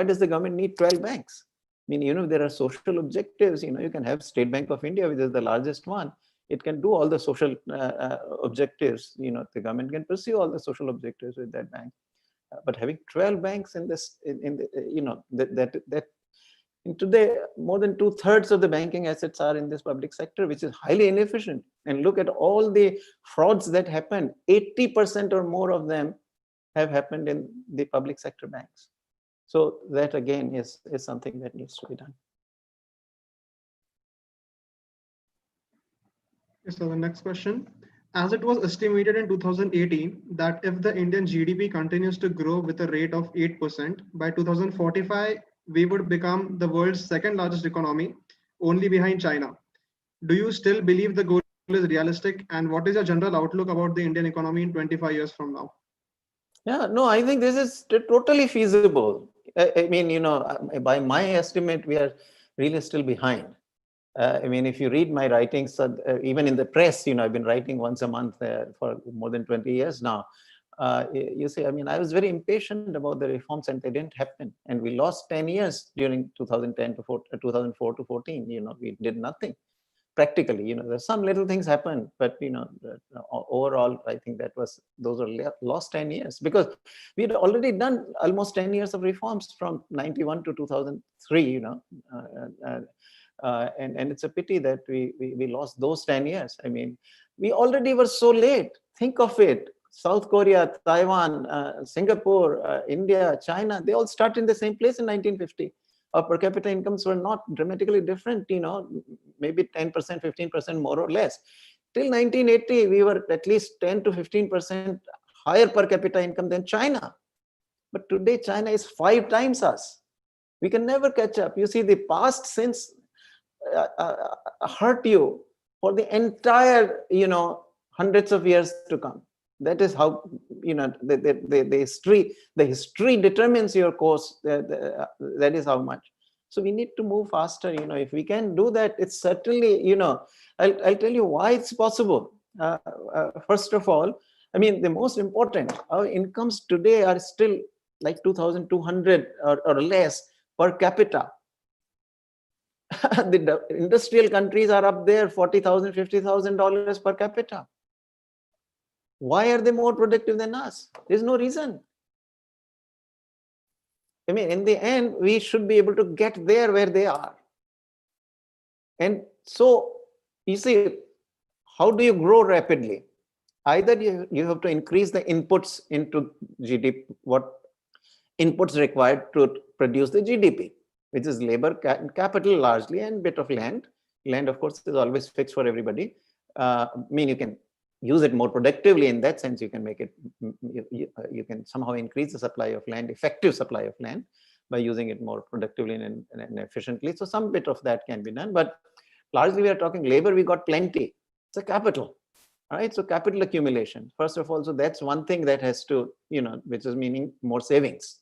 does the government need 12 banks? There are social objectives. You can have State Bank of India, which is the largest one. It can do all the social objectives. The government can pursue all the social objectives with that bank. But having 12 banks in this, and today, more than 2/3 of the banking assets are in this public sector, which is highly inefficient. And look at all the frauds that happened. 80% or more of them have happened in the public sector banks. So that again is something that needs to be done. So the next question. As it was estimated in 2018 that if the Indian GDP continues to grow with a rate of 8%, by 2045, we would become the world's second largest economy, only behind China. Do you still believe the goal is realistic? And what is your general outlook about the Indian economy in 25 years from now? Yeah, no, I think this is totally feasible. By my estimate, we are really still behind. If you read my writings, even in the press, I've been writing once a month for more than 20 years now. You see, I was very impatient about the reforms and they didn't happen. And we lost 10 years during 2010 to 2004 to 14. We did nothing practically. There's some little things happened, but overall, I think those are lost 10 years because we'd already done almost 10 years of reforms from 91 to 2003. And it's a pity that we lost those 10 years. We already were so late. Think of it. South Korea, Taiwan, Singapore, India, China, they all started in the same place in 1950. Our per capita incomes were not dramatically different, maybe 10%, 15% more or less. Till 1980, we were at least 10 to 15% higher per capita income than China. But today, China is 5 times us. We can never catch up. You see, the past since hurt you for the entire, hundreds of years to come. That is how, the history determines your course. That is how much. So we need to move faster. If we can do that, it's certainly, I'll tell you why it's possible. First of all, I mean, the most important, our incomes today are still like 2,200 or less per capita. The industrial countries are up there, $40,000, $50,000 per capita. Why are they more productive than us? There's no reason. I mean, in the end, we should be able to get there where they are. And so, you see, how do you grow rapidly? Either you have to increase the inputs into GDP, what inputs required to produce the GDP, which is labor, capital largely, and bit of land. Land, of course, is always fixed for everybody. I mean, you can use it more productively. In that sense, you can make it, you can somehow increase the supply of land, effective supply of land, by using it more productively and efficiently. So some bit of that can be done, but largely we are talking labor, we got plenty. It's a capital, right? So capital accumulation, first of all, so that's one thing that has to, which is meaning more savings.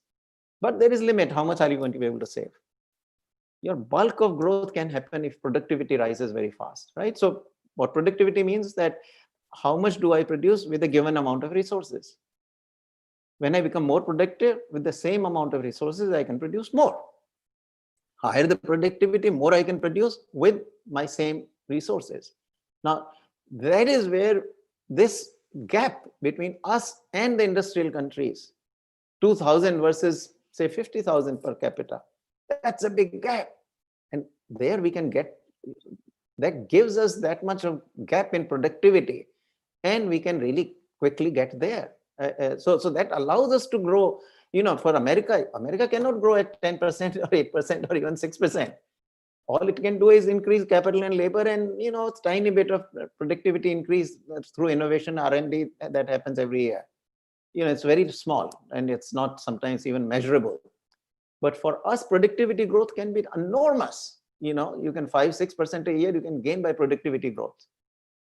But there is limit. How much are you going to be able to save? Your bulk of growth can happen if productivity rises very fast, right? So what productivity means that how much do I produce with a given amount of resources? When I become more productive with the same amount of resources, I can produce more. Higher the productivity, more I can produce with my same resources. Now, that is where this gap between us and the industrial countries, 2,000 versus say 50,000 per capita, that's a big gap. And there we can get, that gives us that much of gap in productivity, and we can really quickly get there. So that allows us to grow. For America cannot grow at 10% or 8% or even 6%. All it can do is increase capital and labor, and it's tiny bit of productivity increase through innovation, R&D that happens every year. It's very small, and it's not sometimes even measurable. But for us, productivity growth can be enormous. You can 5-6% a year you can gain by productivity growth.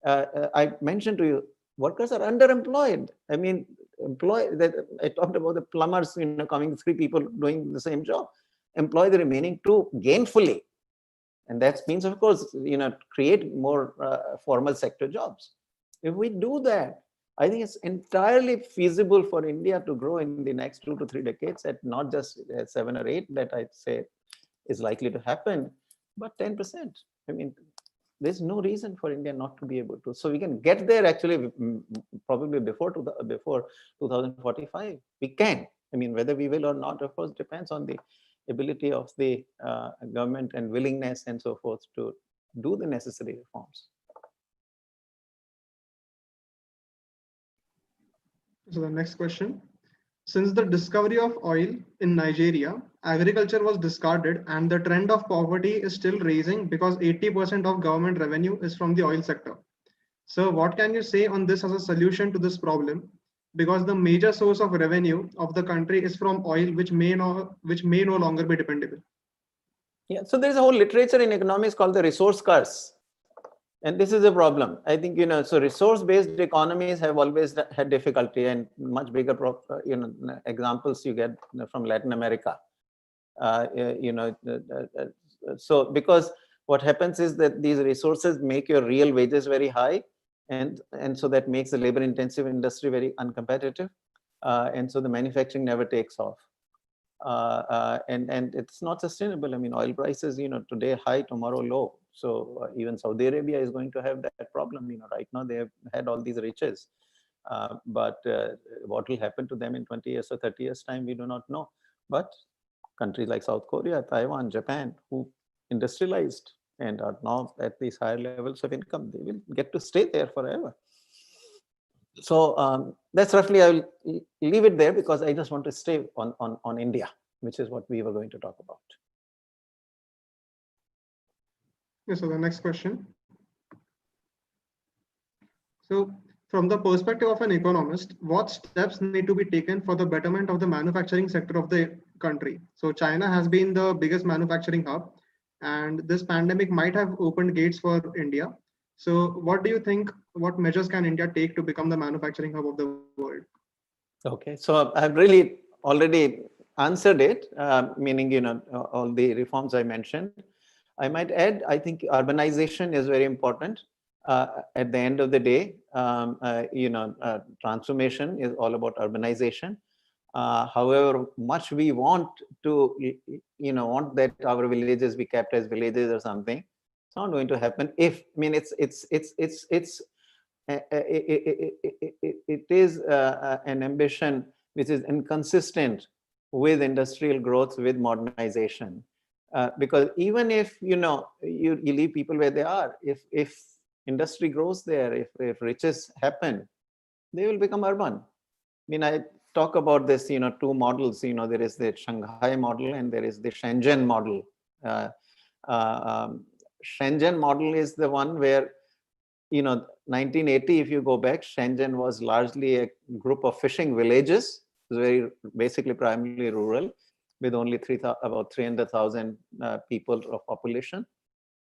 I mentioned to you, workers are underemployed. I mean, I talked about the plumbers, coming 3 people doing the same job. Employ the remaining 2 gainfully. And that means, of course, create more formal sector jobs. If we do that, I think it's entirely feasible for India to grow in the next 2 to 3 decades at not just 7 or 8 that I say is likely to happen, but 10%. I mean, there's no reason for India not to be able to. So we can get there actually probably before 2045. We can. I mean, whether we will or not, of course, depends on the ability of the government and willingness and so forth to do the necessary reforms. So the next question. Since the discovery of oil in Nigeria, agriculture was discarded and the trend of poverty is still rising because 80% of government revenue is from the oil sector. So what can you say on this as a solution to this problem? Because the major source of revenue of the country is from oil, which may no longer be dependable. Yeah, so there's a whole literature in economics called the resource curse. And this is a problem. I think, so resource-based economies have always had difficulty, and much bigger, examples you get from Latin America. So because what happens is that these resources make your real wages very high, and so that makes the labor-intensive industry very uncompetitive, and so the manufacturing never takes off. And it's not sustainable. I mean, oil prices, today high, tomorrow low. So even Saudi Arabia is going to have that problem. Right now they have had all these riches, but what will happen to them in 20 years or 30 years time, we do not know. But countries like South Korea, Taiwan, Japan, who industrialized and are now at these higher levels of income, they will get to stay there forever. So that's roughly, I will leave it there because I just want to stay on India, which is what we were going to talk about. Okay, so the next question. So from the perspective of an economist, what steps need to be taken for the betterment of the manufacturing sector of the country? So China has been the biggest manufacturing hub, and this pandemic might have opened gates for India. So what do you think, what measures can India take to become the manufacturing hub of the world? Okay, so I've really already answered it, meaning, all the reforms I mentioned. I might add, I think urbanization is very important. At the end of the day, transformation is all about urbanization. However much we want to, want that our villages be kept as villages or something, it's not going to happen. If, I mean, it's it is an ambition which is inconsistent with industrial growth, with modernization. Because even if you leave people where they are, if industry grows there, if riches happen, they will become urban. I mean, I talk about this, two models. There is the Shanghai model and there is the Shenzhen model. Uh, Shenzhen model is the one where 1980, if you go back, Shenzhen was largely a group of fishing villages. It was very basically primarily rural, with only about 300,000 people of population.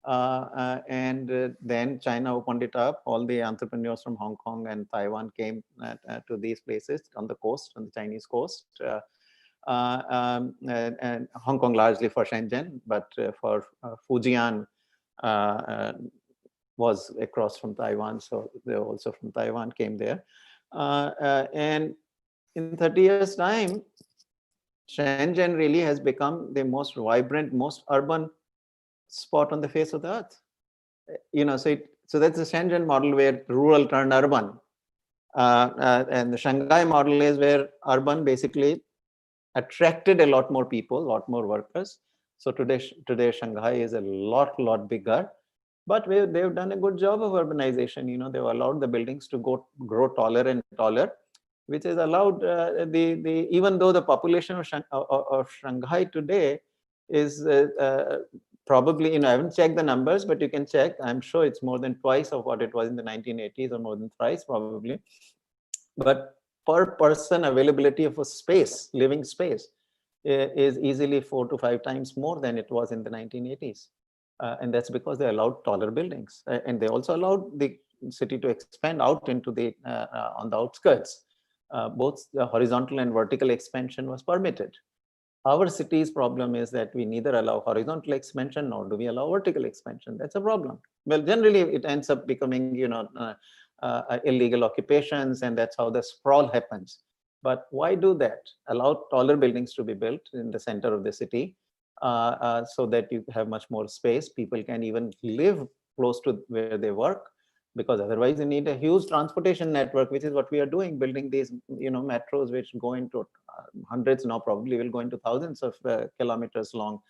And then China opened it up. All the entrepreneurs from Hong Kong and Taiwan came to these places on the coast, on the Chinese coast. And Hong Kong largely for Shenzhen, but for Fujian, was across from Taiwan, so they also from Taiwan came there. And in 30 years' time, Shenzhen really has become the most vibrant, most urban spot on the face of the earth. So that's the Shenzhen model where rural turned urban. And the Shanghai model is where urban basically attracted a lot more people, a lot more workers. So today Shanghai is a lot bigger. But they've done a good job of urbanization. They've allowed the buildings to grow taller and taller, which has allowed even though the population of Shanghai today is probably, I haven't checked the numbers, but you can check. I'm sure it's more than twice of what it was in the 1980s, or more than thrice probably. But per person availability of a space, living space, is easily 4 to 5 times more than it was in the 1980s. And that's because they allowed taller buildings, and they also allowed the city to expand out into the on the outskirts. Both the horizontal and vertical expansion was permitted. Our city's problem is that we neither allow horizontal expansion nor do we allow vertical expansion. That's a problem. Well, generally it ends up becoming, illegal occupations, and that's how the sprawl happens. But why do that? Allow taller buildings to be built in the center of the city, so that you have much more space. People can even live close to where they work, because otherwise you need a huge transportation network, which is what we are doing, building these metros which go into hundreds, now probably will go into thousands of kilometers long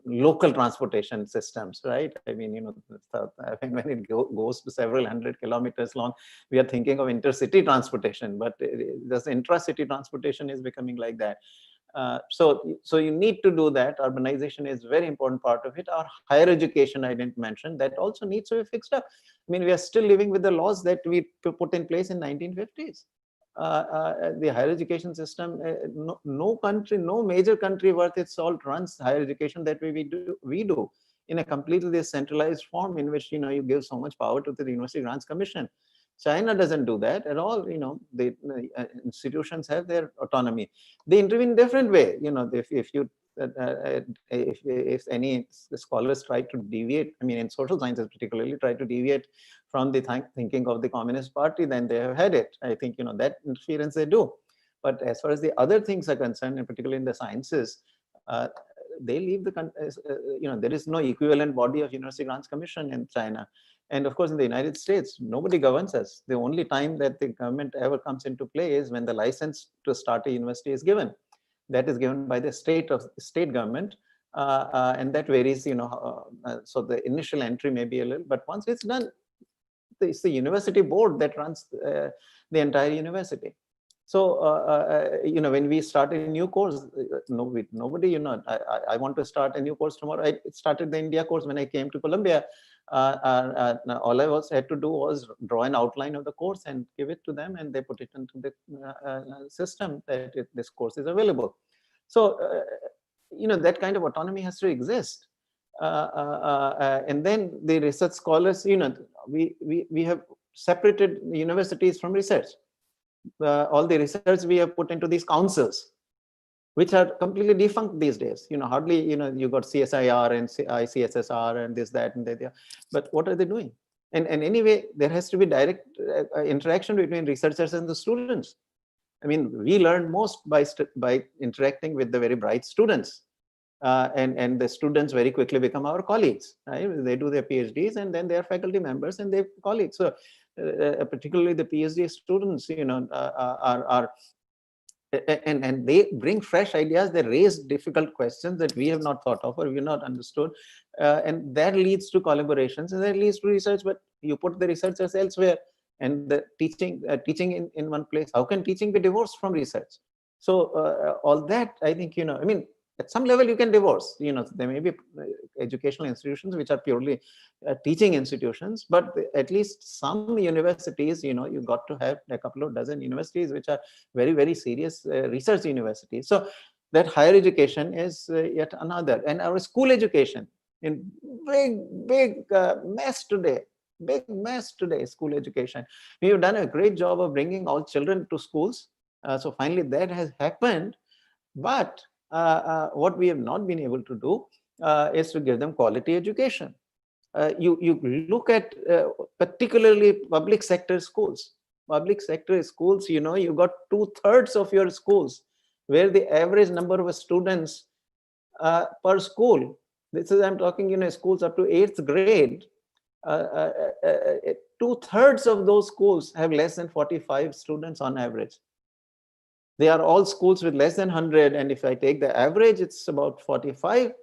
local transportation systems, right? I mean, when it goes to several hundred kilometers long, we are thinking of intercity transportation, but this intra-city transportation is becoming like that. So you need to do that. Urbanization is a very important part of it. Our higher education, I didn't mention, that also needs to be fixed up. I mean, we are still living with the laws that we put in place in 1950s. The higher education system, no country, no major country worth its salt runs higher education that way we do in a completely decentralized form, in which you give so much power to the University Grants Commission. China doesn't do that at all. The institutions have their autonomy. They intervene in different way. If you if any scholars try to deviate, I mean, in social sciences particularly, try to deviate from the thinking of the Communist Party, then they have had it. I think that interference they do. But as far as the other things are concerned, and particularly in the sciences, they leave the there is no equivalent body of University Grants Commission in China. And of course, in the United States, nobody governs us. The only time that the government ever comes into play is when the license to start a university is given. That is given by the state government, and that varies. So the initial entry may be a little, but once it's done, it's the university board that runs the entire university. So when we start a new course, nobody, I want to start a new course tomorrow. I started the India course when I came to Columbia. All I had to do was draw an outline of the course and give it to them, and they put it into the system that this course is available. So that kind of autonomy has to exist. And then the research scholars, we have separated universities from research. All the research we have put into these councils, which are completely defunct these days. Hardly, you got CSIR and ICSSR and this, that, and that. But what are they doing? And anyway, there has to be direct interaction between researchers and the students. I mean, we learn most by interacting with the very bright students. And the students very quickly become our colleagues. Right? They do their PhDs and then they are faculty members and they're colleagues. So particularly the PhD students, are and they bring fresh ideas. They raise difficult questions that we have not thought of or we have not understood, and that leads to collaborations and that leads to research. But you put the researchers elsewhere and the teaching in one place. How can teaching be divorced from research? So all that, I think, I mean, at some level you can divorce. There may be educational institutions which are purely teaching institutions, but at least some universities, you got to have a couple of dozen universities which are very, very serious research universities. So that higher education is yet another. And our school education in big mess today. Big mess today, school education. We have done a great job of bringing all children to schools. So finally that has happened. But what we have not been able to do is to give them quality education. You look at particularly public sector schools. Public sector schools, you got 2/3 of your schools where the average number of students per school. This is, I'm talking, schools up to 8th grade. 2/3 of those schools have less than 45 students on average. They are all schools with less than 100, and if I take the average, it's about 45.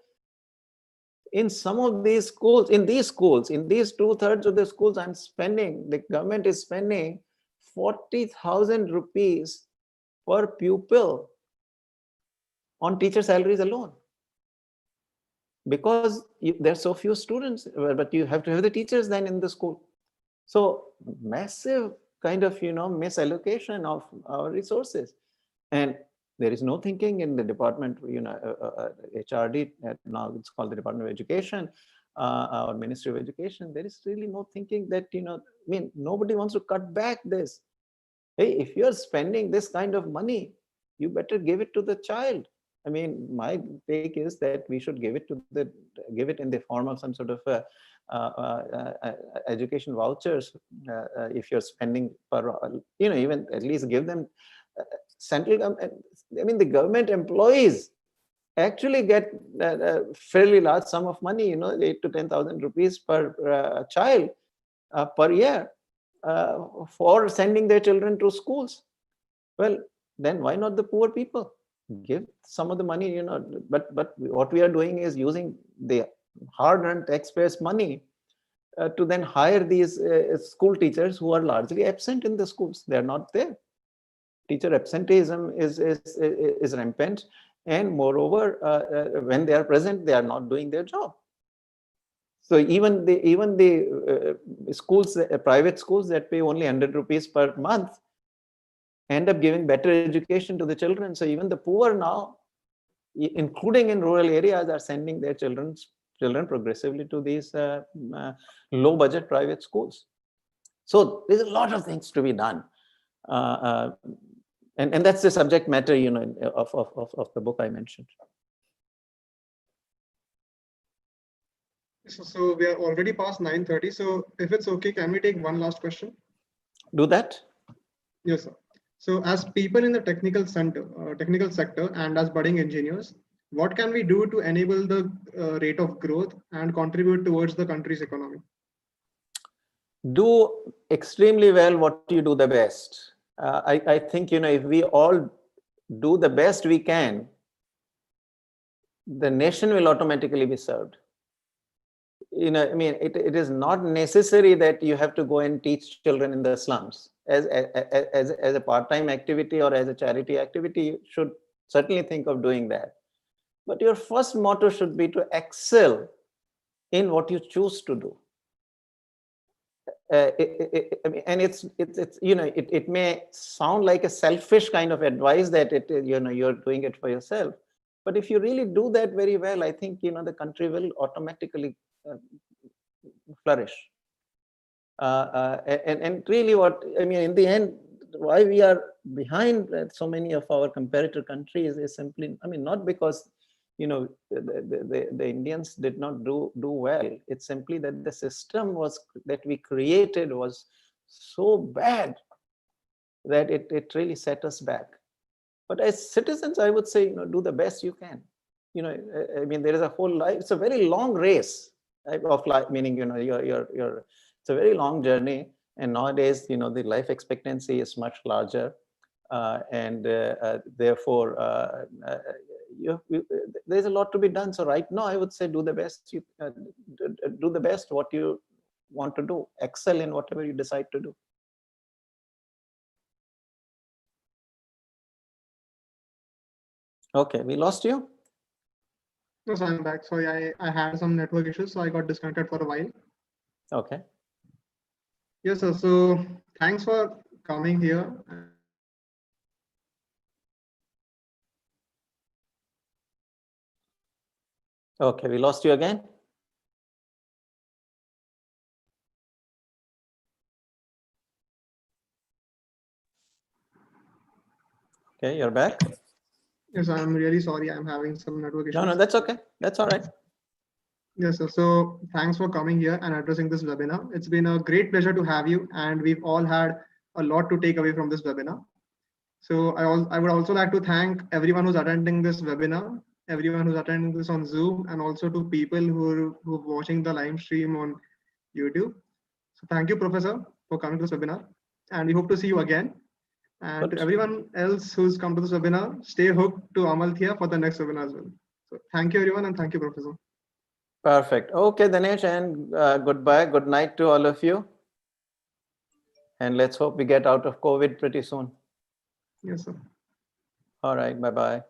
In some of these schools, in these 2/3 of the schools, the government is spending 40,000 rupees per pupil on teacher salaries alone. Because there are so few students, but you have to have the teachers then in the school. So massive kind of, misallocation of our resources. And there is no thinking in the department, HRD, now it's called the Department of Education, or Ministry of Education. There is really no thinking that, I mean, nobody wants to cut back this. Hey, if you're spending this kind of money, you better give it to the child. I mean, my take is that we should give it in the form of some sort of education vouchers. If you're spending per, even at least give them central government. I mean, the government employees actually get a fairly large sum of money, 8 to 10,000 rupees per child per year for sending their children to schools. Well, then why not the poor people? Give some of the money, but what we are doing is using the hard-earned taxpayers' money to then hire these school teachers who are largely absent in the schools. They are not there. Teacher absenteeism is rampant, and moreover, when they are present, they are not doing their job. So even the schools, private schools that pay only 100 rupees per month, end up giving better education to the children. So even the poor now, including in rural areas, are sending their children progressively to these low budget private schools. So there's a lot of things to be done. And that's the subject matter, of the book I mentioned. So we are already past 9:30. So if it's okay, can we take one last question? Do that. Yes, sir. So as people in the technical sector and as budding engineers, what can we do to enable the rate of growth and contribute towards the country's economy? Do extremely well what you do the best. I think, if we all do the best we can, the nation will automatically be served. I mean, it is not necessary that you have to go and teach children in the slums. As a part-time activity or as a charity activity, you should certainly think of doing that. But your first motto should be to excel in what you choose to do. And it may sound like a selfish kind of advice that you're doing it for yourself. But if you really do that very well, I think, the country will automatically flourish. And really in the end, why we are behind so many of our comparator countries is simply, not because, the Indians did not do well. It's simply that the system that we created was so bad that it really set us back. But as citizens, I would say, do the best you can. There is a whole life. It's a very long race of life, meaning, it's a very long journey. And nowadays, the life expectancy is much larger. And therefore, there's a lot to be done. So right now, I would say do the best do the best what you want to do. Excel in whatever you decide to do. Okay, we lost you? Yes, I'm back. Sorry, I had some network issues, so I got disconnected for a while. Okay. Yes, sir. So thanks for coming here. Okay, we lost you again. Okay, you're back. Yes, I'm really sorry. I'm having some network issues. No, that's okay. That's all right. Yes, sir. So thanks for coming here and addressing this webinar. It's been a great pleasure to have you, and we've all had a lot to take away from this webinar. So I would also like to thank everyone who's attending this webinar, everyone who's attending this on Zoom, and also to people who are watching the live stream on YouTube. So thank you, Professor, for coming to this webinar, and we hope to see you again. And to everyone else who's come to this webinar, stay hooked to Amalthea for the next webinar as well. So thank you, everyone, and thank you, Professor. Perfect. Okay, Dinesh, and goodbye. Good night to all of you. And let's hope we get out of COVID pretty soon. Yes, sir. All right. Bye-bye.